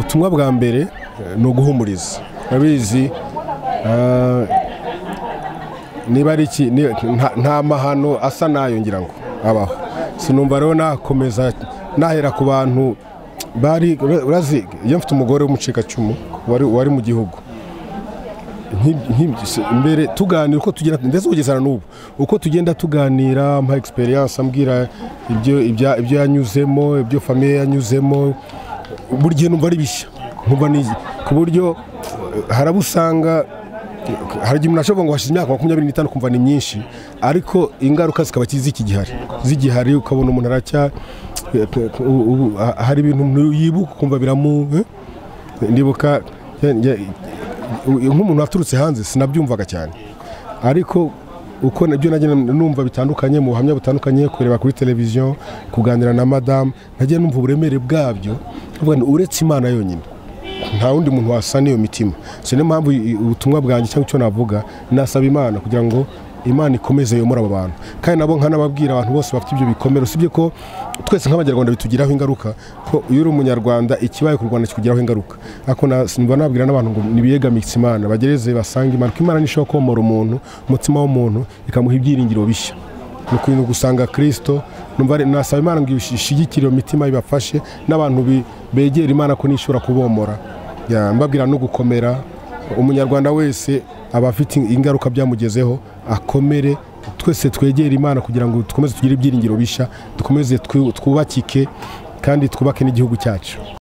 ubutumwa bwa mbere no guhumuriza abizi niba ari iki nta mahano asa nayo ngira ngo abaho sinumva rero nakomeza nahera ku bantu bari urazi iyo mfite umugore w'umucikacumu wari mu gihugu mbere tuganira uko tugenda ndetse kugezana n'ubu uko tugenda tuganira mpa experience ambwira ibyo yanyuzemo ibyo famille yanyuzemo buryo numva ari bishya nkuba ni ku buryo harabusanga hari igihe umuntu ngo hashize imyaka 25 kumva ni myinshi ariko ingaruka zikaba zigihari ukabona umuntu aracya hari ibintu yibuka kumva biramu ndibuka nk'umuntu waturutse hanze sinabyumvaga cyane ariko uko nabyo nagiye numva bitandukanye mu buhamya butandukanye kureba kuri televiziyo kuganira na madame nagiye numva uburemere bwabyo uvuga uretse Imana yonyine nta wundi muntu wasana iyo mitima niyo mpamvu ubutumwa bwanjye cyangwa icyo navuga nasaba Imana kugira ngo Imana ikomeze yomora abo bantu kandi nabo nkanababwira abantu bose bafite ibyo bikomero sibye ko twese nk'abanyarwanda bitugiraho ingaruka ko iyo uri umunyarwanda ikibaye ku Rwanda kikugiraho ingaruka ako numva nabwira n'abantu ngo nibiyegamitse Imana bagereze basanga Imana ko Imana nishobora komora umuntu umutima w'umuntu ikamuha ibyiringiro bishya no kwintu gusanga Kristo numva nasaba Imana ngo ishigikire imitima ibafashe n'abantu begera Imana ko nishobora kubomora mbabwira no gukomera umunyarwanda wese abafite ingaruka byamugezeho akomere twese twegera Imana kugira ngo dukomeze tugire ibyiringiro bishya dukomeze twubakike kandi twubake n'igihugu cyacu.